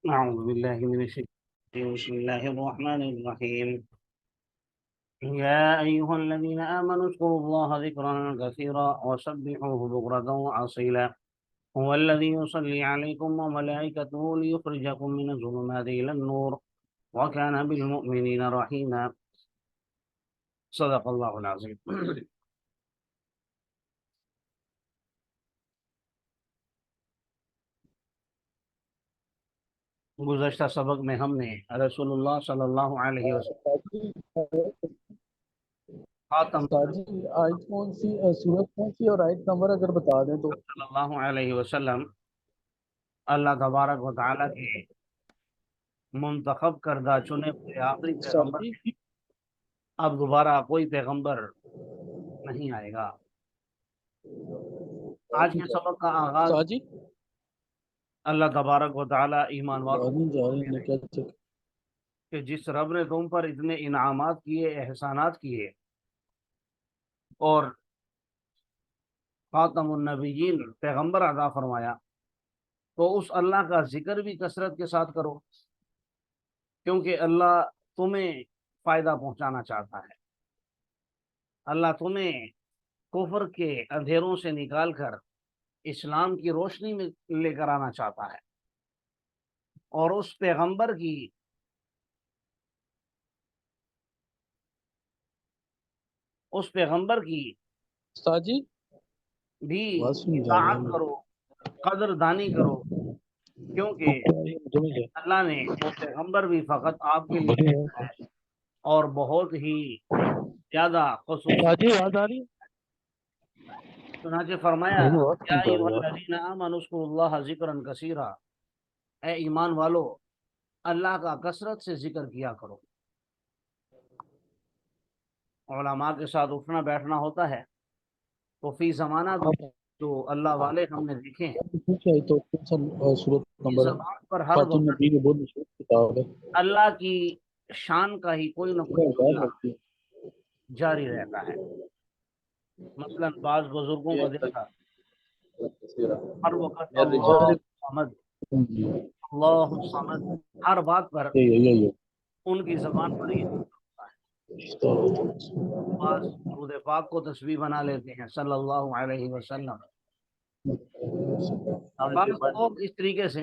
أعوذ بالله من الشيطان الرجيم. بسم الله الرحمن الرحيم. يا أيها الذين آمنوا اذكروا الله ذكرا كثيرا وسبحوه بكرة وأصيلا. هو الذي يصلي عليكم وملائكته ليخرجكم من الظلمات إلى النور وكان بالمؤمنين رحيما. صدق الله العظيم. گزشتہ سبق میں ہم نے رسول اللہ صلی اللہ علیہ وسلم خاتم جی آیت کون سی سورت کون سی اور آیت نمبر اگر بتا دیں تو صلی اللہ علیہ وسلم اللہ تبارک و تعالیٰ کے منتخب کردہ چنے ہوئے آخری پیغمبر جی اب دوبارہ کوئی پیغمبر نہیں آئے گا۔ آج کے سبق کا آغاز جی اللہ تبارک و تعالیٰ ایمان والوں جا رہی ہیں کیا کہ جس رب نے تم پر اتنے انعامات کیے، احسانات کیے اور خاتم النبیین پیغمبر عطا فرمایا، تو اس اللہ کا ذکر بھی کثرت کے ساتھ کرو، کیونکہ اللہ تمہیں فائدہ پہنچانا چاہتا ہے۔ اللہ تمہیں کفر کے اندھیروں سے نکال کر اسلام کی روشنی میں لے کر آنا چاہتا ہے، اور اس پیغمبر کی جی بھی بات سن جا اطاعت رہی کرو، قدر دانی کرو، کیونکہ اللہ نے وہ پیغمبر بھی فقط آپ کے لیے ہے اور بہت ہی زیادہ خصوصی۔ جی آواز آ رہی ہے چنانچہ فرمایا یا ایھا الذین آمنوا اذکروا اللہ ذکرا کثیرا، اے ایمان والو اللہ کا کثرت سے ذکر کیا کرو۔ علماء کے ساتھ اٹھنا بیٹھنا ہوتا ہے تو فی زمانہ بھی جو اللہ والے ہم نے دیکھے ہیں، تو سورت کی نمبر زبان پر ہر خاتون وقت نبی کی بہت مشہور کتاب ہے اللہ کی شان کا ہی کوئی نہ کوئی جملہ جاری رہتا ہے۔ مثلا بعض بزرگوں کا دیکھا ہر وقت اللہ الصمد، اللہ الصمد، ہر بات پر ان کی زبان پر یہ ہوتا ہے۔ بعض درود پاک کو تسبیح بنا لیتے ہیں صلی اللہ علیہ وسلم۔ بعض لوگ اس طریقے سے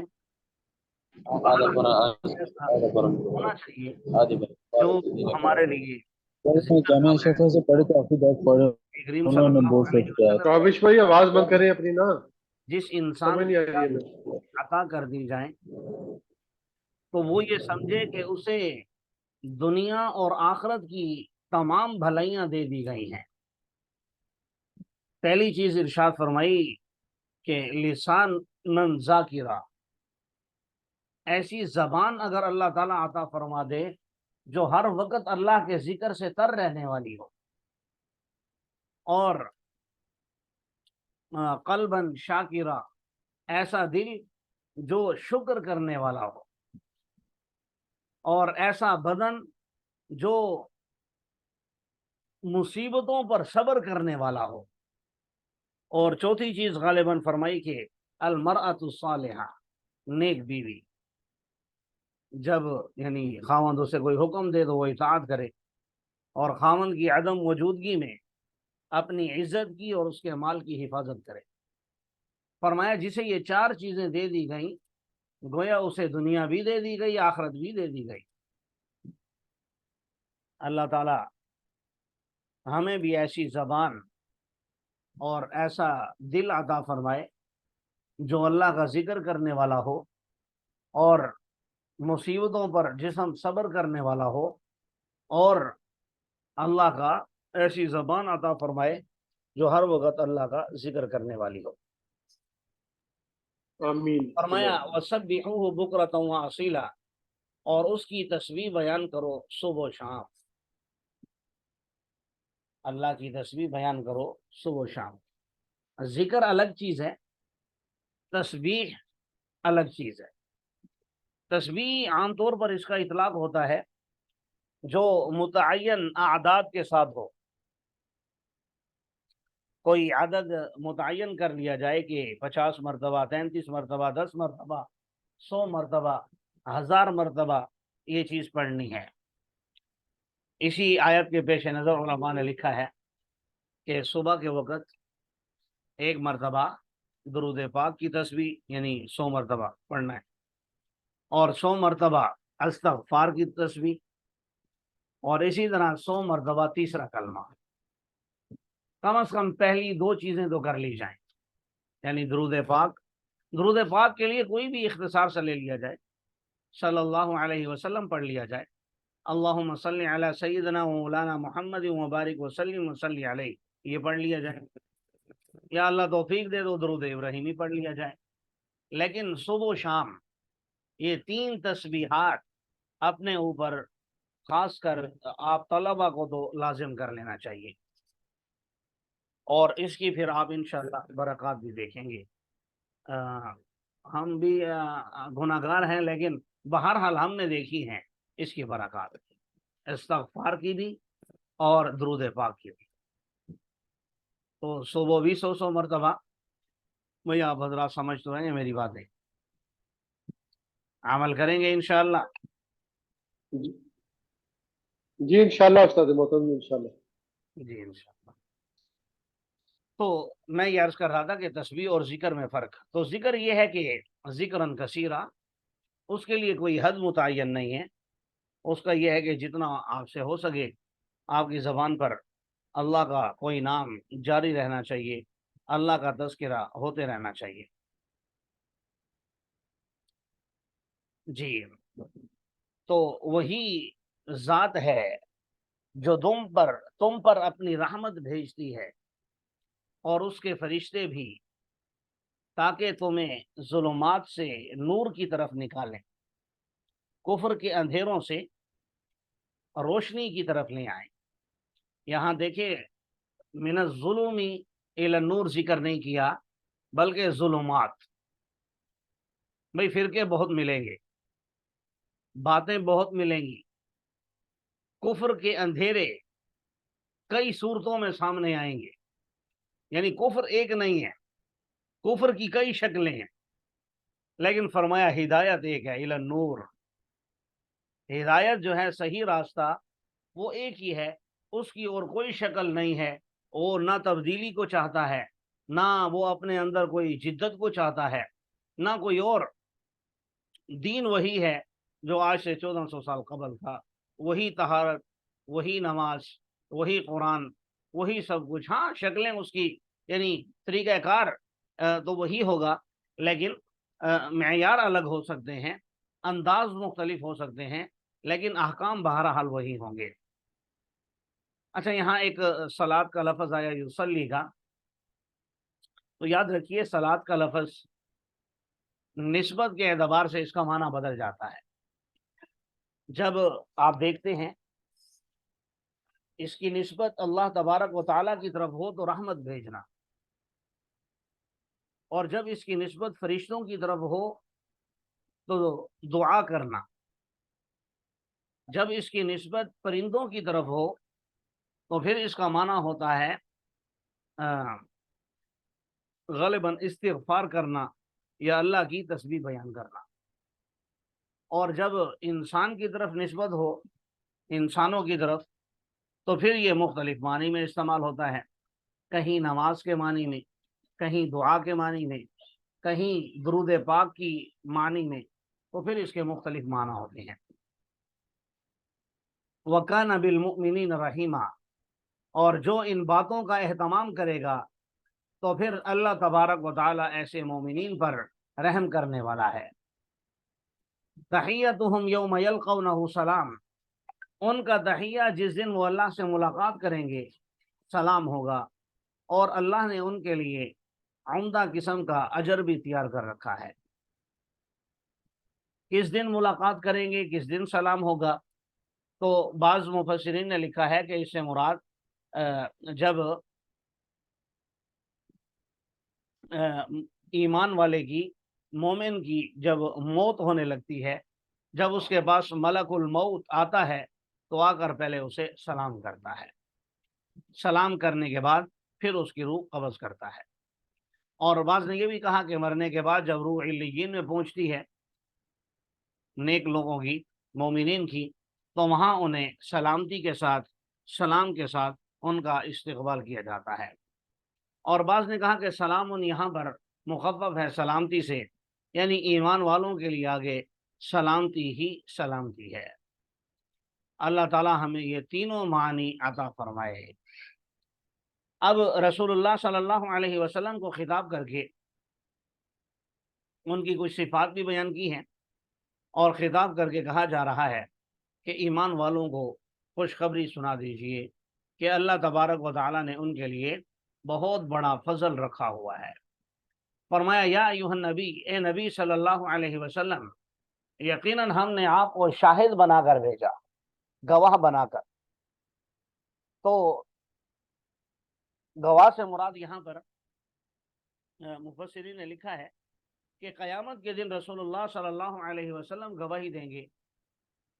ہونا چاہیے جو ہمارے لیے جامعہ شفا سے پڑھے تو کافی بات پڑھے کریم صلی انہوں نے اللہ بہت علیہ سوچ کیا ہے وسلم بھائی آواز بند کریں اپنی نا، جس انسان سمجھ نہیں آ رہی ہے کو عطا کر دی جائیں تو وہ یہ سمجھے کہ اسے دنیا اور آخرت کی تمام بھلائیاں دے دی گئی ہیں۔ پہلی چیز ارشاد فرمائی کہ لسان ذاکرہ، ایسی زبان اگر اللہ تعالیٰ عطا فرما دے جو ہر وقت اللہ کے ذکر سے تر رہنے والی ہو، اور قلباً شاکرہ، ایسا دل جو شکر کرنے والا ہو، اور ایسا بدن جو مصیبتوں پر صبر کرنے والا ہو، اور چوتھی چیز غالباً فرمائی کہ المرأۃ الصالحہ، نیک بیوی، جب یعنی خاوند اسے کوئی حکم دے تو وہ اطاعت کرے، اور خاوند کی عدم موجودگی میں اپنی عزت کی اور اس کے مال کی حفاظت کرے۔ فرمایا جسے یہ چار چیزیں دے دی گئیں گویا اسے دنیا بھی دے دی گئی، آخرت بھی دے دی گئی۔ اللہ تعالی ہمیں بھی ایسی زبان اور ایسا دل عطا فرمائے جو اللہ کا ذکر کرنے والا ہو، اور مصیبتوں پر جسم صبر کرنے والا ہو، اور اللہ کا ایسی زبان عطا فرمائے جو ہر وقت اللہ کا ذکر کرنے والی ہو۔ آمین۔ فرمایا وَسَبِّحُوهُ بُكْرَةً وَأَصِيلًا، اور اس کی تسبیح بیان کرو صبح و شام۔ اللہ کی تسبیح بیان کرو صبح و شام۔ ذکر الگ چیز ہے، تسبیح الگ چیز ہے۔ تسبیح عام طور پر اس کا اطلاق ہوتا ہے جو متعین اعداد کے ساتھ ہو۔ کوئی عدد متعین کر لیا جائے کہ 50 مرتبہ، 33 مرتبہ، 10 مرتبہ، 100 مرتبہ، 1000 मरतबा ये चीज़ पढ़नी है। इसी आयत के पेश नज़र उलमा ने लिखा है कि सुबह के वक़्त 1 मरतबा दुरूद पाक की तस्बीह यानी 100 मरतबा पढ़ना है, और 100 मरतबा इस्तग़फ़ार की तस्बीह, और इसी तरह 100 मरतबा तीसरा कलमा। कम से कम पहली 2 चीज़ें तो कर ली जाएँ, यानी दुरूद पाक के लिए कोई भी इख्तिसार से ले लिया जाए, सल्लल्लाहु अलैहि वसल्लम पढ़ लिया जाए, अल्लाहुम्मा सल्लि अला सय्यिदना व मौलाना मुहम्मद व बारिक व सल्लिम व सल्लि अलैहि, ये पढ़ लिया जाए, या अल्लाह तौफीक दे दो दुरूद इब्राहिमी पढ़ लिया जाए। लेकिन सुबह शाम ये 3 तस्बीहात अपने ऊपर खासकर आप तलबा को तो लाजिम कर लेना चाहिए, और इसकी फिर आप इंशाअल्लाह बरक़ात भी देखेंगे। हम भी गुनाहगार हैं, लेकिन बहरहाल हमने देखी हैं इसकी बरक़ात, इस्तग़फ़ार की भी और दुरूद पाक की भी। तो सुबह भी 100 मरतबा, भैया आप हज़रात समझ तो रहे हैं मेरी बातें, अमल करेंगे इंशाअल्लाह। जी जी इंशाल्लाह उस्ताद मोहतरम, इंशाल्लाह। जी इंशाअल्लाह। तो मैं ये अर्ज कर रहा था कि तस्बीह और जिक्र में फ़र्क। तो जिक्र ये है कि ज़िक्रन कसीरा, उसके लिए कोई हद मुतय्यन नहीं है, उसका ये है कि जितना आपसे हो सके आपकी ज़बान पर अल्लाह का कोई नाम जारी रहना चाहिए, अल्लाह का तज़किरा होते रहना चाहिए। जी, तो वही ज़ात है जो तुम पर अपनी रहमत भेजती है और उसके फरिश्ते भी, ताकि तुम्हें ज़ुल्मात से नूर की तरफ निकालें, कुफ्र के अंधेरों से रोशनी की तरफ ले आएं। यहाँ देखिए, मिनज़्ज़ुलूमी इला नूर ज़िक्र नहीं किया, बल्कि ज़ुल्मात। भाई फ़िरके बहुत मिलेंगे, बातें बहुत मिलेंगी, कुफ्र के अंधेरे कई सूरतों में सामने आएंगे, यानी कुफ्र एक नहीं है, कुफ्र की कई शक्लें हैं, लेकिन फरमाया हिदायत एक है, इला नूर। हिदायत जो है, सही रास्ता, वो एक ही है, उसकी और कोई शक्ल नहीं है। वो ना तब्दीली को चाहता है, ना वो अपने अंदर कोई जिद्दत को चाहता है, ना कोई और। दीन वही है जो आज से 1400 साल कबल था, वही तहारत, वही नमाज, वही कुरान, वही सब कुछ। हाँ, शक्लें उसकी यानी तरीक़ाकार तो वही होगा, लेकिन मेयार अलग हो सकते हैं, अंदाज मुख्तलिफ हो सकते हैं, लेकिन अहकाम बहरहाल वही होंगे। अच्छा, यहाँ एक सलात का लफ्ज़ आया युसल्ली का, तो याद रखिए सलात का लफ्ज़ निस्बत के एतबार से इसका माना बदल जाता है। जब आप देखते हैं इसकी निस्बत अल्लाह तबारक व तआला की तरफ हो तो रहमत भेजना, और जब इसकी निस्बत फरिश्तों की तरफ हो तो दुआ करना, जब इसकी निस्बत परिंदों की तरफ हो तो फिर इसका माना होता है ग़ालिबन इस्तिग़फ़ार करना या अल्लाह की तस्बीह बयान करना। और जब इंसान की तरफ निस्बत हो, इंसानों की तरफ, तो फिर ये मुख्तलिफ मानी में इस्तेमाल होता है, कहीं नमाज के मानी में, कहीं दुआ के मानी में, कहीं दुरूद पाक की मानी में, तो फिर इसके मुख्तलिफ माना होते हैं। वकाना बिल मुमिनीन रहीमा, और जो इन बातों का एहतमाम करेगा तो फिर अल्लाह तबारक व तआला ऐसे मोमिनीन पर रहम करने वाला है। तहियतुहुम यौम यल्क़ौनहु सलाम, उनका तहिया जिस दिन वो अल्लाह से मुलाकात करेंगे सलाम होगा, और अल्लाह ने उनके लिए उम्दा किस्म का अजर भी तैयार कर रखा है। किस दिन मुलाकात करेंगे, किस दिन सलाम होगा, तो बाज़ मुफस्सिरीन ने लिखा है कि इससे मुराद जब ईमान वाले की, मोमिन की जब मौत होने लगती है, जब उसके पास मलकुल मौत आता है, तो आकर पहले उसे सलाम करता है, सलाम करने के बाद फिर उसकी रूह कब्ज़ करता है। और बाज़ ने ये भी कहा कि मरने के बाद जब रूह इल्लिय्यीन में पहुंचती है नेक लोगों की, मोमिनीन की, तो वहाँ उन्हें सलामती के साथ, सलाम के साथ उनका इस्तकबाल किया जाता है। और बाज़ ने कहा कि सलाम यहाँ पर मुखफ़फ़ है सलामती से, यानी ईमान वालों के लिए आगे सलामती ही सलामती है। अल्लाह ताला हमें ये तीनों मानी अता फरमाए। अब रसूलुल्लाह सल्लल्लाहु अलैहि वसल्लम को खिताब करके उनकी कुछ सिफात भी बयान की हैं और खिताब करके कहा जा रहा है कि ईमान वालों को खुशखबरी सुना दीजिए कि अल्लाह तबारक व तआला ने उनके लिए बहुत बड़ा फजल रखा हुआ है। फरमाया या अय्युहन नबी, ए नबी सल्लल्लाहु अलैहि वसल्लम, यकीनन हमने आपको शाहिद बनाकर भेजा, गवाह बनाकर। तो गवाह से मुराद यहाँ पर मुफस्सिरीन ने लिखा है कि क़यामत के दिन रसूलुल्लाह सल्लल्लाहु अलैहि वसल्लम गवाही देंगे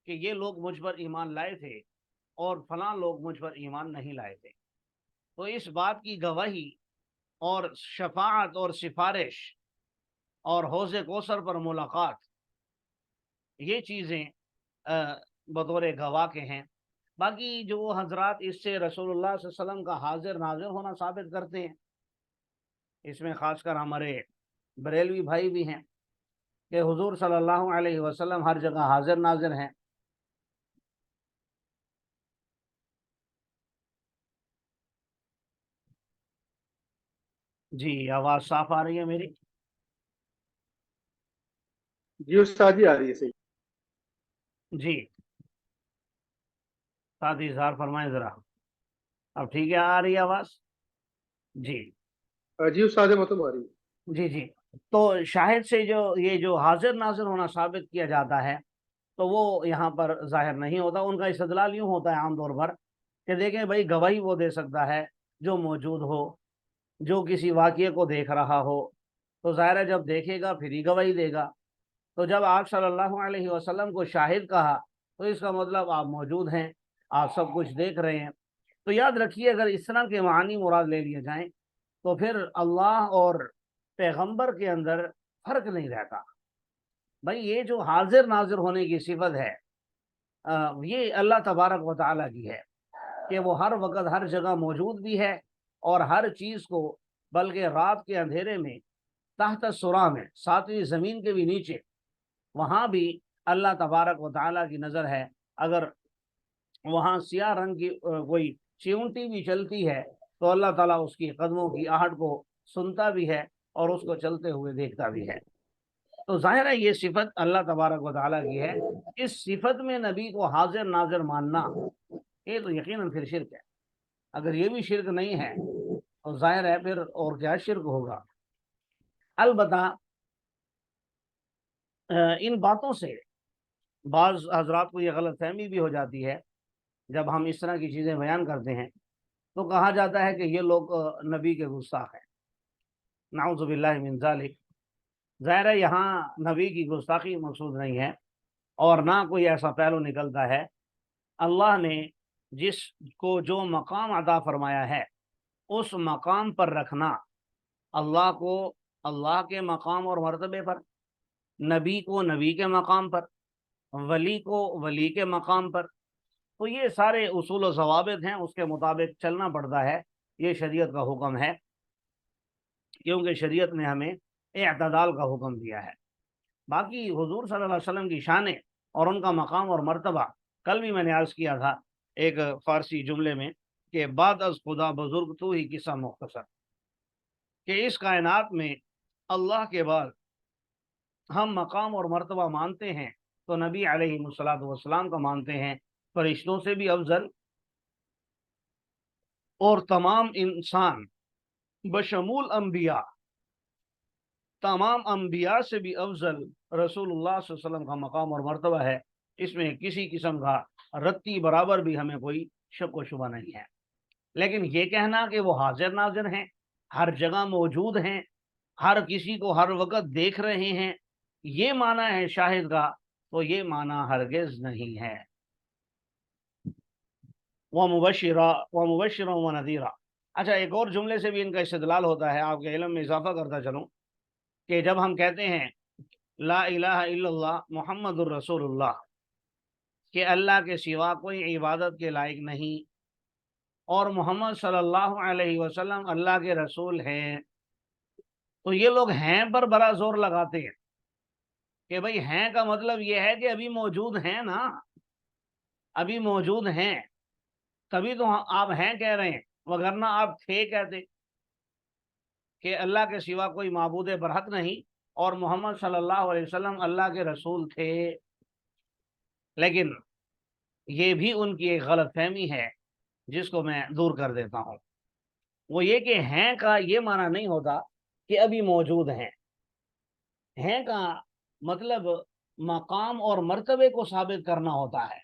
कि ये लोग मुझ पर ईमान लाए थे और फलां लोग मुझ पर ईमान नहीं लाए थे। तो इस बात की गवाही और शफाअत और सिफारिश और हौज़े कौसर पर मुलाकात, ये चीज़ें बतौर गवाह के हैं। बाकी जो हजरात इससे रसूलुल्लाह सल्लल्लाहु अलैहि वसल्लम का हाजिर नाजिर होना साबित करते हैं, इसमें ख़ासकर हमारे बरेलवी भाई भी हैं कि हुजूर सल्लल्लाहु अलैहि वसल्लम हर जगह हाजिर नाजिर हैं। जी, आवाज़ साफ आ रही है मेरी? जी उस्ताद जी आ रही है सही। जी, साथ ही इज़हार फरमाएं ज़रा। अब ठीक है, आ रही है आवाज़? जी जी उस्ताद मोहतरम आ रही है। जी जी। तो शाहिद से जो ये जो हाजिर नाजिर होना साबित किया जाता है, तो वो यहाँ पर ज़ाहिर नहीं होता। उनका इस्तदलाल यूँ होता है आम तौर पर कि देखें भाई, गवाही वो दे सकता है जो मौजूद हो, जो किसी वाक़ये को देख रहा हो। तो ज़ाहिर है जब देखेगा फिर ही गवाही देगा। तो जब आप सल्लल्लाहु अलैहि वसल्लम को शाहिद कहा, तो इसका मतलब आप मौजूद हैं, आप सब कुछ देख रहे हैं। तो याद रखिए, अगर इस तरह के मानी मुराद ले लिए जाएँ, तो फिर अल्लाह और पैगंबर के अंदर फ़र्क नहीं रहता। भाई ये जो हाज़िर नाज़िर होने की सिफ़त है, ये अल्लाह तबारक व तआला की है कि वो हर वक़्त हर जगह मौजूद भी है और हर चीज़ को, बल्कि रात के अंधेरे में तहत सुरा में, सातवीं ज़मीन के भी नीचे, वहाँ भी अल्लाह तबारक व तआला की नज़र है। अगर वहाँ सियाह रंग की कोई चींटी भी चलती है, तो अल्लाह ताला उसकी कदमों की आहट को सुनता भी है और उसको चलते हुए देखता भी है। तो ज़ाहिर है ये सिफत अल्लाह तबारक व तआला की है। इस सिफत में नबी को हाजिर नाजिर मानना, ये तो यकीनन फिर शिरक है। अगर ये भी शिरक नहीं है तो ज़ाहिर है फिर और क्या शिरक होगा। अलबत्ता इन बातों से बाज़ हज़रात को ये गलतफ़हमी भी हो जाती है। जब हम इस तरह की चीज़ें बयान करते हैं तो कहा जाता है कि ये लोग नबी के गुस्ताख हैं। नाऊज़ु बिल्लाहि मिन ज़ालिक। ज़ाहिर है यहाँ नबी की गुस्ताखी मकसूद नहीं है और ना कोई ऐसा पहलू निकलता है। अल्लाह ने जिसको जो मकाम अता फरमाया है, उस मकाम पर रखना, अल्लाह को अल्लाह के मकाम और मर्तबे पर, नबी को नबी के मकाम पर, वली को वली के मकाम पर, तो ये सारे उसूल व ज़वाबित हैं, उसके मुताबिक चलना पड़ता है। ये शरीयत का हुक्म है, क्योंकि शरीयत ने हमें इअ्तिदाल का हुक्म दिया है। बाकी हुजूर सल्लल्लाहु अलैहि वसल्लम की शान और उनका मकाम और मर्तबा, कल भी मैंने अर्ज़ किया था एक फ़ारसी जुमले में कि बाद अज़ खुदा बुज़ुर्ग तू ही किस्सा मुख्तसर, कि इस कायनात में अल्लाह के बाद हम मकाम और मर्तबा मानते हैं तो नबी अलैहिस्सलातु वस्सलाम का मानते हैं, फरिश्तों से भी अफजल और तमाम इंसान बशमूल अम्बिया, तमाम अम्बिया से भी अफजल रसूलुल्लाह सल्लल्लाहु अलैहि वसल्लम का मकाम और मर्तबा है। इसमें किसी किस्म का रत्ती बराबर भी हमें कोई शक व शुबा नहीं है। लेकिन ये कहना कि वो हाजिर नाजिर हैं, हर जगह मौजूद हैं, हर किसी को हर वक़्त देख रहे हैं, ये माना है शाहिद का, तो ये माना हरगिज़ नहीं है। व मुबश्शिरा व नज़ीरा। अच्छा, एक और जुमले से भी इनका इस्तेदलाल होता है, आपके इल्म में इजाफ़ा करता चलूँ कि जब हम कहते हैं ला इलाहा इल्लल्लाह मुहम्मदुर रसूलुल्लाह, कि अल्लाह के सिवा कोई इबादत के लायक नहीं और मोहम्मद सल्लल्लाहु अलैहि वसल्लम अल्लाह के रसूल हैं, तो ये लोग हैं पर बड़ा जोर लगाते हैं कि भाई हैं का मतलब ये है कि अभी मौजूद हैं ना, अभी मौजूद हैं, तभी तो आप हैं कह रहे हैं, वगरना आप थे कहते कि अल्लाह के सिवा कोई माबूद बरहक नहीं और मोहम्मद सल्लल्लाहु अलैहि वसल्लम अल्लाह के रसूल थे। लेकिन ये भी उनकी एक गलत फहमी है जिसको मैं दूर कर देता हूँ। वो ये कि हैं का ये माना नहीं होता कि अभी मौजूद हैं का मतलब मकाम और मर्तबे को साबित करना होता है।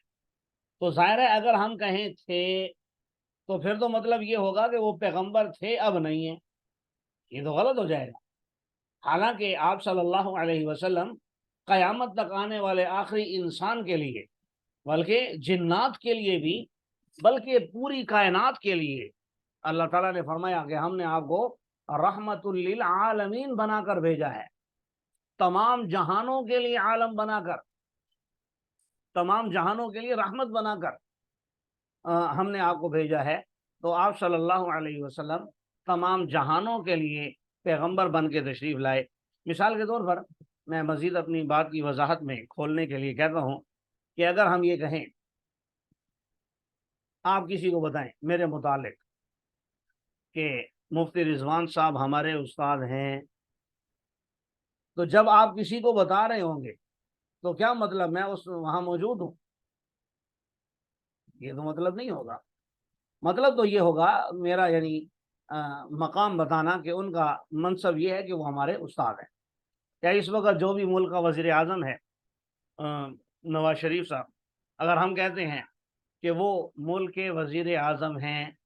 तो जाहिर है अगर हम कहें थे तो फिर तो मतलब ये होगा कि वो पैगंबर थे अब नहीं है, ये तो गलत हो जाएगा। हालांकि आप सल्लल्लाहु अलैहि वसल्लम क़यामत तक आने वाले आखिरी इंसान के लिए, बल्कि जिन्नात के लिए भी, बल्कि पूरी कायनात के लिए अल्लाह ताला ने फरमाया कि हमने आपको रहमतुल लिल आलमीन बनाकर भेजा है, तमाम जहानों के लिए आलम बनाकर, तमाम जहानों के लिए रहमत बनाकर हमने आपको भेजा है। तो आप सल्लल्लाहु अलैहि वसल्लम तमाम जहानों के लिए पैगंबर बन के तशरीफ़ लाए। मिसाल के तौर पर मैं मज़ीद अपनी बात की वजाहत में खोलने के लिए कहता हूँ कि अगर हम ये कहें, आप किसी को बताएं मेरे मुतालिक कि मुफ्ती रिजवान साहब हमारे उस्ताद हैं, तो जब आप किसी को बता रहे होंगे तो क्या मतलब मैं उस वहाँ मौजूद हूँ? ये तो मतलब नहीं होगा। मतलब तो ये होगा मेरा यानी मकाम बताना कि उनका मनसब ये है कि वो हमारे उस्ताद हैं। या इस वक्त जो भी मुल्क का वज़ीर आज़म है नवाज शरीफ साहब, अगर हम कहते हैं कि वो मुल्क के वज़ीर आज़म हैं,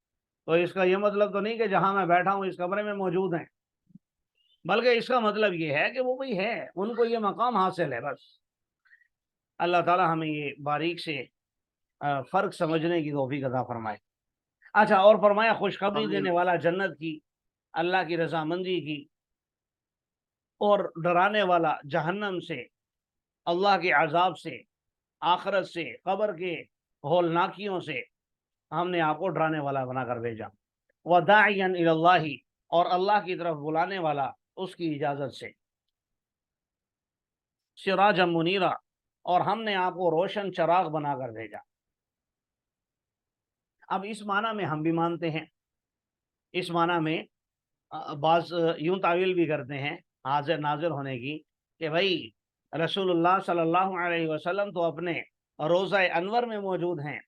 तो इसका ये मतलब तो नहीं कि जहाँ मैं बैठा हूँ इस कमरे में मौजूद हैं, बल्कि इसका मतलब ये है कि वो भी है, उनको ये मकाम हासिल है। बस अल्लाह ताला हमें ये बारीक से फ़र्क समझने की तौफीक अता फरमाए। अच्छा, और फरमाया खुशखबरी आमीन। देने वाला जन्नत की, अल्लाह की रजामंदी की, और डराने वाला जहन्नम से, अल्लाह के अजाब से, आखरत से, कब्र के होलनाकियों से हमने आपको डराने वाला बनाकर भेजा। वदाइयन इलल्लाही, और अल्लाह की तरफ बुलाने वाला उसकी इजाज़त से। सिराजम मुनीरा, और हमने आपको रोशन चराग बनाकर भेजा। अब इस माना में हम भी मानते हैं, इस माना में बाज यूं तावील भी करते हैं हाजिर नाजिर होने की, कि भाई रसूलुल्लाह सल्लल्लाहु अलैहि वसल्लम तो अपने रोज़ा अनवर में मौजूद हैं,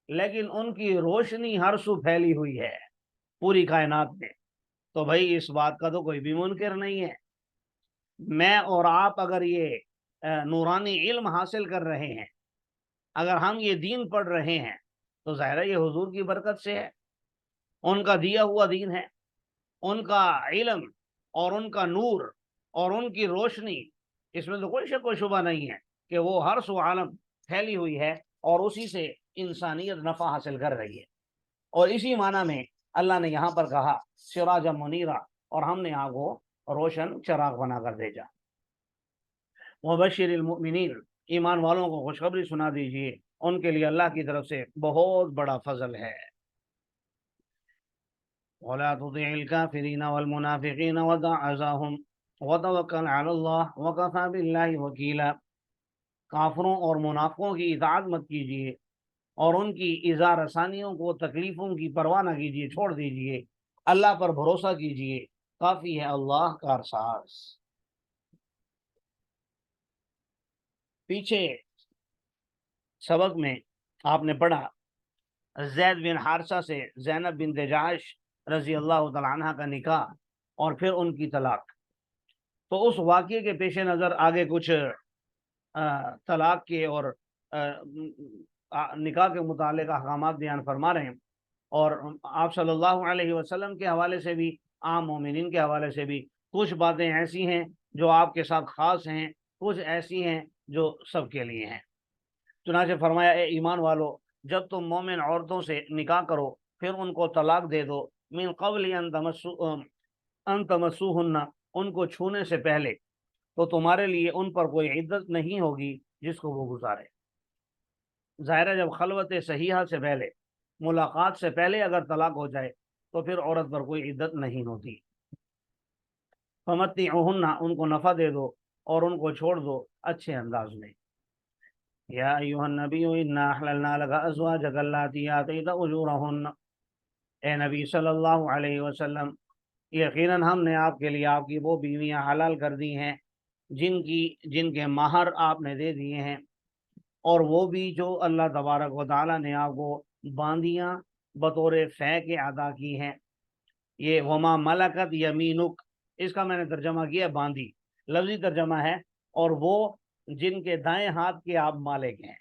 लेकिन उनकी रोशनी हर सू फैली हुई है पूरी कायनात में। तो भाई इस बात का तो कोई भी मुनकिर नहीं है। मैं और आप अगर ये नूरानी इल्म हासिल कर रहे हैं, अगर हम ये दीन पढ़ रहे हैं, तो ज़ाहिर है ये हुजूर की बरकत से है, उनका दिया हुआ दीन है, उनका इल्म और उनका नूर और उनकी रोशनी, इसमें तो कोई शक व शुबा नहीं है कि वो हर सो आलम फैली हुई है और उसी से इंसानियत नफ़ा हासिल कर रही है। और इसी माना में अल्लाह ने यहाँ पर कहा सिराज मुनीरा, और हमने आपको रोशन चराग बनाकर भेजा। वबशिरिल मुमिनीन, ईमान वालों को खुशखबरी सुना दीजिए, उनके लिए अल्लाह की तरफ से बहुत बड़ा फजल है। वला तुतिइल काफिरीन वल मुनाफिकीन वदअ अज़ाहुम वतवक्कल अलल्लाह वकफ़ा बिल्लाहि वकीला, काफिरों और मुनाफिकों की इताअत मत कीजिए और उनकी इज़ा रसानियों को, तकलीफ़ों की परवाह न कीजिए, छोड़ दीजिए, अल्लाह पर भरोसा कीजिए, काफ़ी है अल्लाह कारसाज। पीछे सबक में आपने पढ़ा ज़ैद बिन हारसा से ज़ैनब बिन जहाश रज़ी अल्लाह तआला अन्हा का निकाह और फिर उनकी तलाक। तो उस वाक़ये के पेश नज़र आगे कुछ तलाक के और निकाह के मुतालिक अहकामात बयान फरमा रहे हैं, और आप सल्लल्लाहु अलैहि वसल्लम के हवाले से भी, आम मोमिनीन के हवाले से भी कुछ बातें ऐसी हैं जो आपके साथ ख़ास हैं, कुछ ऐसी हैं जो सबके लिए हैं। चुनांचे फरमाया, ए ईमान वालो, जब तुम मोमिन औरतों से निकाह करो फिर उनको तलाक दे दो, मिन क़ब्ल अन तमस्सूहुन्ना, उनको छूने से पहले, تو تمہارے لیے ان پر کوئی عدت نہیں ہوگی جس کو وہ گزارے۔ ظاہر ہے جب خلوت صحیحہ سے پہلے، ملاقات سے پہلے اگر طلاق ہو جائے تو پھر عورت پر کوئی عدت نہیں ہوتی۔ فمتعوہن، ان کو نفع دے دو اور ان کو چھوڑ دو اچھے انداز میں۔ یا ایھا النبی انا احللنا لک ازواجک اللاتی آتیت اجورہن، اے نبی صلی اللہ علیہ وسلم، یقیناً ہم نے آپ کے لیے آپ کی وہ بیویاں حلال کر دی ہیں جن کے مہر آپ نے دے دیے ہیں، اور وہ بھی جو اللہ تبارک و تعالیٰ نے آپ کو باندیاں بطور فے کے ادا کی ہیں۔ یہ وما ملکت یمینک، اس کا میں نے ترجمہ کیا باندی، لفظی ترجمہ ہے، اور وہ جن کے دائیں ہاتھ کے آپ مالک ہیں،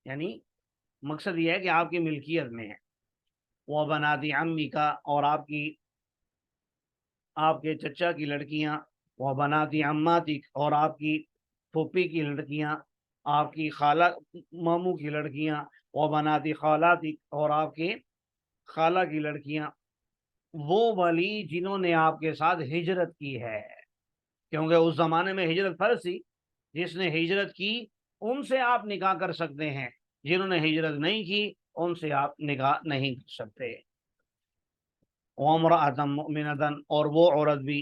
یعنی مقصد یہ ہے کہ آپ کی ملکیت میں ہے۔ وہ بناتی امی کا، اور آپ کے چچا کی لڑکیاں، وہ بناتی اماتی، اور آپ کی پھوپھی کی لڑکیاں، آپ کی خالہ ماموں کی لڑکیاں، وہ بناتی خالاتی، اور آپ کے خالہ کی لڑکیاں، وہ والی جنہوں نے آپ کے ساتھ ہجرت کی ہے، کیونکہ اس زمانے میں ہجرت فرض تھی۔ جس نے ہجرت کی ان سے آپ نکاح کر سکتے ہیں، جنہوں نے ہجرت نہیں کی ان سے آپ نکاح نہیں کر سکتے۔ وامرأۃ مؤمنۃ، اور وہ عورت بھی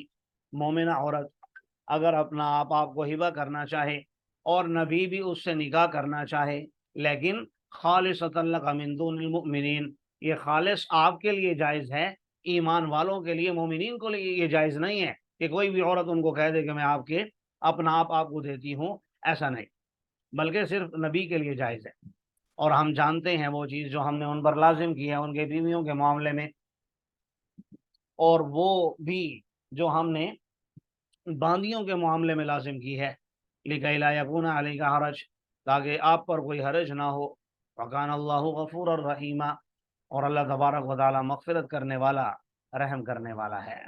مومنہ عورت اگر اپنا آپ کو ہبہ کرنا چاہے اور نبی بھی اس سے نکاح کرنا چاہے، لیکن خالصۃ لک من دون المؤمنین، یہ خالص آپ کے لیے جائز ہے، ایمان والوں کے لیے، مومنین کو لیے یہ جائز نہیں ہے کہ کوئی بھی عورت ان کو کہہ دے کہ میں اپنا آپ کو دیتی ہوں، ایسا نہیں، بلکہ صرف نبی کے لیے جائز ہے۔ اور ہم جانتے ہیں وہ چیز جو ہم نے ان پر لازم کی ہے ان کے بیویوں کے معاملے میں، اور وہ بھی جو ہم نے باندیوں کے معاملے میں لازم کی ہے، لِكَيْ لَا يَكُونَ عَلَيْكَ حرج، تاکہ آپ پر کوئی حرج نہ ہو۔ وَكَانَ اللَّهُ غَفُورًا رَحِيمًا، اور اللہ تبارک و تعالی مغفرت کرنے والا، رحم کرنے والا ہے۔